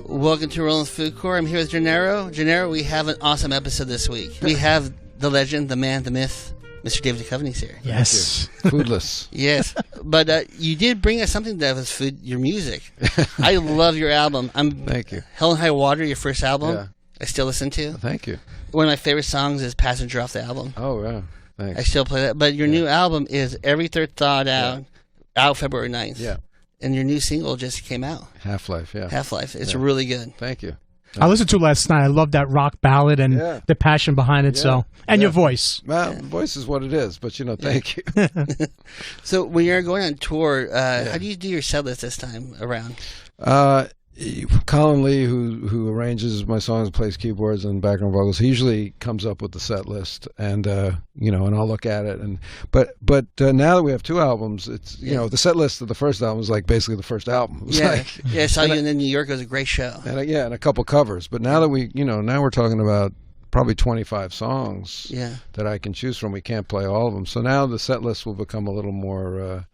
Welcome to Roland's Food Corps. I'm here with Gennaro. Gennaro, we have an awesome episode this week. We have the legend, the man, the myth, Mr. David Duchovny's here. Yes. Foodless. Yes. But you did bring us something that was food, your music. I love your album. Thank you. Hell and High Water, your first album. Yeah. I still listen to. Thank you. One of my favorite songs is Passenger off the album. Oh, yeah. Thanks. I still play that. But your new album is Every Third Thought out February 9th. Yeah. And your new single just came out. Half-Life, yeah. Half-Life. It's really good. Thank you. I listened to it last night. I love that rock ballad and the passion behind it. Yeah. And your voice. Well, voice is what it is, but, thank you. So when you're going on tour, how do you do your set list this time around? Colin Lee, who arranges my songs and plays keyboards and background vocals, he usually comes up with the set list, and and I'll look at it. But now that we have two albums, it's the set list of the first album is like basically the first album. I saw you in New York. It was a great show. And and a couple covers. But now that now we're talking about probably 25 songs that I can choose from. We can't play all of them, so now the set list will become a little more.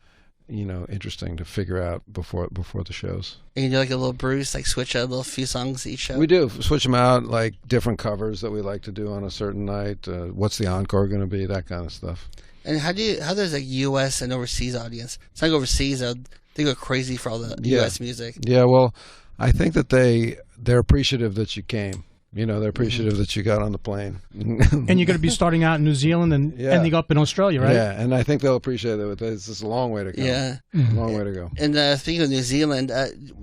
Interesting to figure out before the shows. And you do like a little Bruce, like switch out a little few songs each show? We do. Switch them out, like different covers that we like to do on a certain night. What's the encore going to be? That kind of stuff. And how does a U.S. and overseas audience? It's like overseas, they go crazy for all the U.S. music. Yeah, well, I think that they're appreciative that you came. They're appreciative that you got on the plane. And you're going to be starting out in New Zealand and ending up in Australia, right? Yeah, and I think they'll appreciate it. It's just a long way to go. Yeah. Long way to go. And speaking of New Zealand,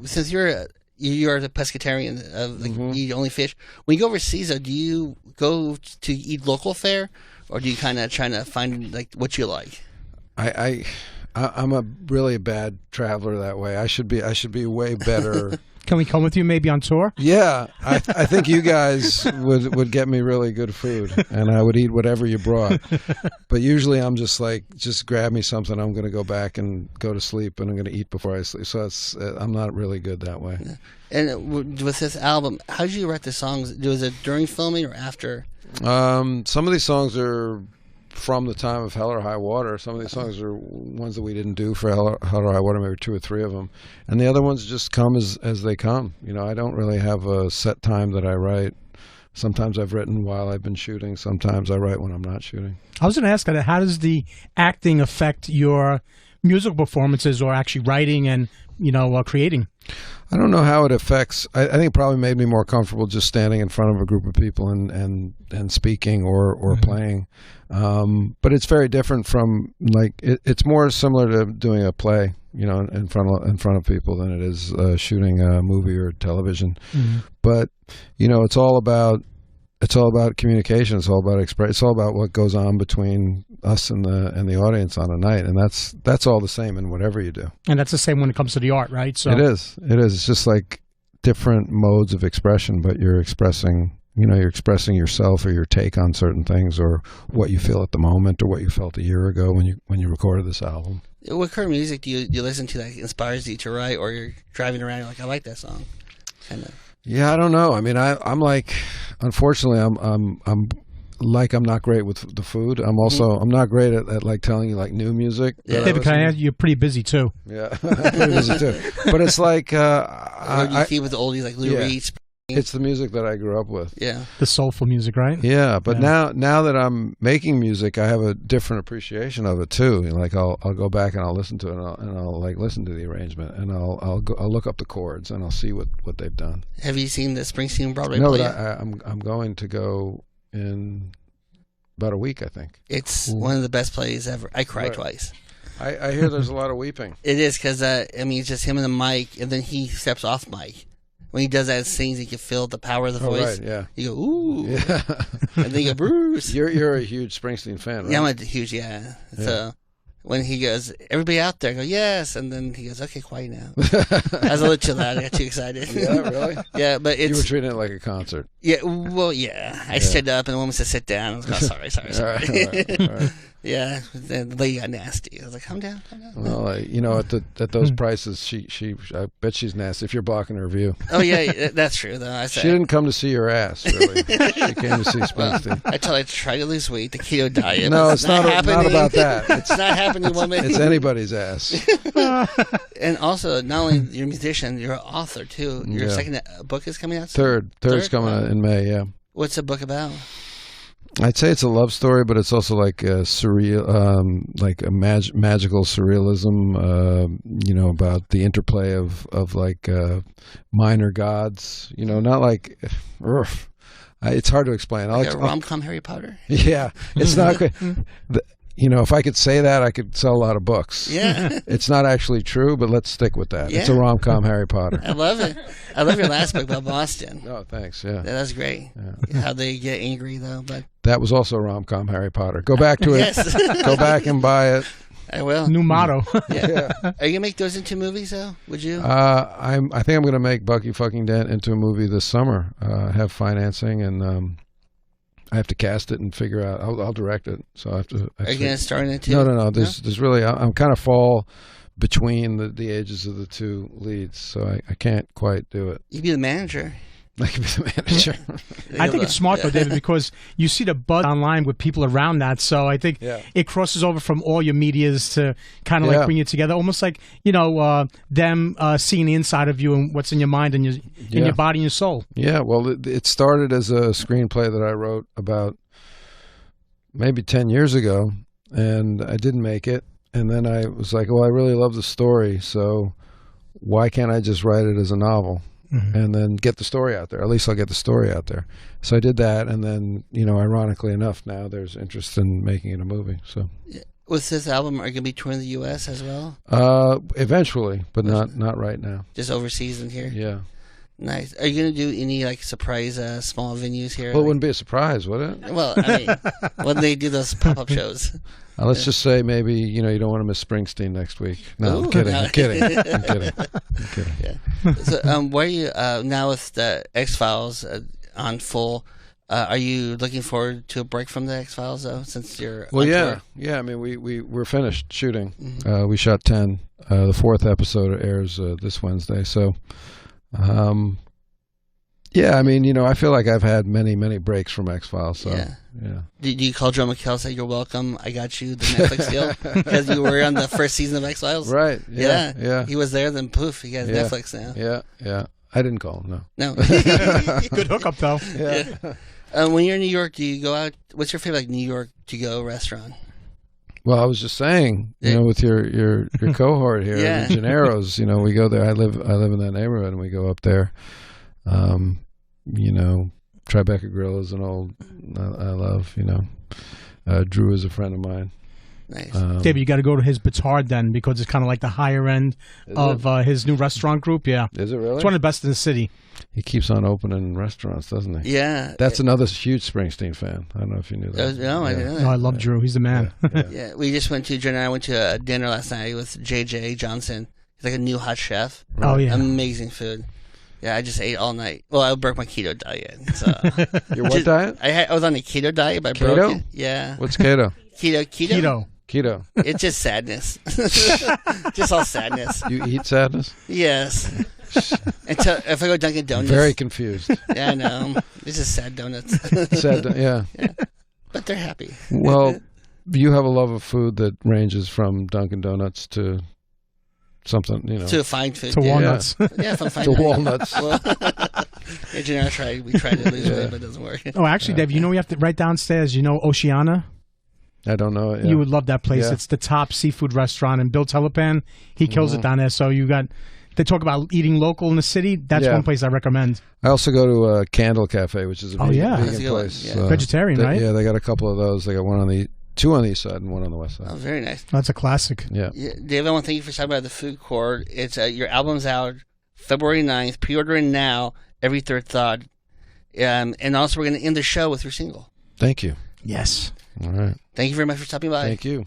since you're the pescatarian, you only fish. When you go overseas, do you go to eat local fare, or do you kind of trying to find like what you like? I'm a really bad traveler that way. I should be way better. Can we come with you maybe on tour? Yeah, I think you guys would get me really good food, and I would eat whatever you brought. But usually I'm just like, just grab me something. I'm going to go back and go to sleep, and I'm going to eat before I sleep. So I'm not really good that way. Yeah. And with this album, how did you write the songs? Was it during filming or after? Some of these songs are from the time of Hell or High Water. Some of these songs are ones that we didn't do for Hell or High Water, maybe two or three of them. And the other ones just come as they come. I don't really have a set time that I write. Sometimes I've written while I've been shooting. Sometimes I write when I'm not shooting. I was going to ask, how does the acting affect your musical performances or actually writing and, creating? I don't know how it affects. I think it probably made me more comfortable just standing in front of a group of people and speaking or playing. But it's very different from it's more similar to doing a play, in front of people than it is shooting a movie or television. Mm-hmm. But it's all about communication. It's all about It's all about what goes on between us and the audience on a night, and that's all the same in whatever you do. And that's the same when it comes to the art, right? So it is. It's just like different modes of expression, but you're expressing yourself or your take on certain things or what you feel at the moment or what you felt a year ago when you recorded this album. What kind of music do you listen to that inspires you to write, or you're driving around, you're like, I like that song? Kind of. Yeah, I don't know. I mean, I'm like, unfortunately, I'm not great with the food. I'm also I'm not great at like telling you like new music. Yeah, because you're pretty busy too. Yeah, pretty busy too. But it's like you keep with the oldies like Lou Reed. It's the music that I grew up with. Yeah, the soulful music, right? Yeah, but now that I'm making music, I have a different appreciation of it too. Like I'll go back and I'll listen to it and I'll like listen to the arrangement and I'll look up the chords and I'll see what they've done. Have you seen the Springsteen Broadway play? No, I'm going to go in about a week, I think. It's one of the best plays ever. I cried twice. I hear there's a lot of weeping. It is because it's just him and the mic, and then he steps off mic. When he does that and sings, you can feel the power of the voice. Right, yeah. You go, ooh. Yeah. And then you go, Bruce. You're a huge Springsteen fan, right? Yeah, I'm a huge, So when he goes, everybody out there, I go, yes. And then he goes, okay, quiet now. I was a little too loud. I got too excited. Yeah, really? Yeah, but it's... You were treating it like a concert. Yeah, well, yeah. I stood up and the woman said, sit down. I was like, oh, sorry. All right. Yeah, the lady got nasty. I was like, calm down, calm down. Well, at those prices, I bet she's nasty if you're blocking her view. Oh yeah, that's true though. I said She didn't come to see your ass, really. She came to see Springsteen. I told her to try to lose weight, the keto diet. No, it's not happening. about that. It's not happening, woman. It's anybody's ass. And also, not only you're a musician, you're an author too. Your second book is coming out soon? Third's coming out in May. Yeah. What's the book about? I'd say it's a love story, but it's also like a surreal, like a magical surrealism. About the interplay of like minor gods. Not like. It's hard to explain. Like a rom-com Harry Potter. Yeah, it's not great. If I could say that, I could sell a lot of books. Yeah. It's not actually true, but let's stick with that. Yeah. It's a rom-com Harry Potter. I love it. I love your last book about Boston. Oh, thanks. Yeah. That was great. Yeah. How they get angry, though. But that was also a rom-com Harry Potter. Go back to it. Yes. Go back and buy it. I will. New motto. Yeah. Are you going to make those into movies, though? Would you? I think I'm going to make Bucky Fucking Dent into a movie this summer. Have financing and... I have to cast it and figure out. I'll direct it, so I have to. Are you going to star in it too? No. There's really. I'm kind of fall between the ages of the two leads, so I can't quite do it. You'd be the manager. I could be the manager. I think it's smart though, David, because you see the buzz online with people around that. So I think it crosses over from all your medias to kind of like bring you together, almost like them seeing the inside of you and what's in your mind and your body and your soul. Yeah, well, it started as a screenplay that I wrote about maybe 10 years ago, and I didn't make it. And then I was like, well, I really love the story, so why can't I just write it as a novel? And then get the story out there. At least I'll get the story out there. So I did that, and then, ironically enough, now there's interest in making it a movie. So, with this album, are you going to be touring the U.S. as well? Eventually, but not right now. Just overseas and here? Yeah. Nice. Are you going to do any surprise small venues here? Well, it wouldn't be a surprise, would it? Well, I mean, when they do those pop-up shows. Let's just say maybe you don't want to miss Springsteen next week. No, I'm kidding. I'm kidding. Yeah. So, where are you now with the X-Files on full? Are you looking forward to a break from the X-Files though, since you're? Well, yeah. I mean, we're finished shooting. We shot 10. The 4th episode airs this Wednesday. So. I mean, I feel like I've had many breaks from X-Files. So, yeah. Do you call Joe McHale and say, you're welcome, I got you, the Netflix deal? Because you were on the first season of X-Files? Right. Yeah. He was there, then poof, he got Netflix now. Yeah. I didn't call him, no. Good hookup, though. Yeah. When you're in New York, do you go out? What's your favorite New York to-go restaurant? Well, I was just saying, with your cohort here, the Gennaro's, we go there. I live in that neighborhood, and we go up there. Tribeca Grill is an old I love. Drew is a friend of mine. Nice. David, you got to go to his Batard then, because it's kind of like the higher end of his new restaurant group. Yeah. Is it really? It's one of the best in the city. He keeps on opening restaurants, doesn't he? Yeah. That's another huge Springsteen fan. I don't know if you knew that. No, I didn't know that. No, I love Drew. He's the man. Yeah. We just went to, Jen and I went to a dinner last night with J.J. Johnson. He's like a new hot chef. Oh, yeah. Amazing food. Yeah, I just ate all night. Well, I broke my keto diet. So. Your what diet? I was on a keto diet, but I broke it. Yeah. What's keto? Keto. It's just sadness. Just all sadness. You eat sadness? Yes. Until if I go Dunkin' Donuts. Very confused. Yeah, I know. It's just sad donuts. Yeah. But they're happy. Well, you have a love of food that ranges from Dunkin' Donuts to something, to fine food. To walnuts. Yeah, from fine to food. Walnuts. Well, we tried to lose weight, but it doesn't work. Oh, actually, Dave, we have to right downstairs, Oceana? I don't know it. You would love that place. It's the top seafood restaurant, and Bill Telepan, he kills it down there. So they talk about eating local in the city. That's one place I recommend. I also go to Candle Cafe, which is a vegan place. Vegetarian, right? Yeah, they got a couple of those. They got two on the east side and one on the west side. Oh, very nice. That's a classic. Yeah. Dave, I want to thank you for talking about the food court. It's your album's out February 9th. Pre-ordering now, every third thought. And also, we're going to end the show with your single. Thank you. Yes. All right. Thank you very much for stopping by. Thank you.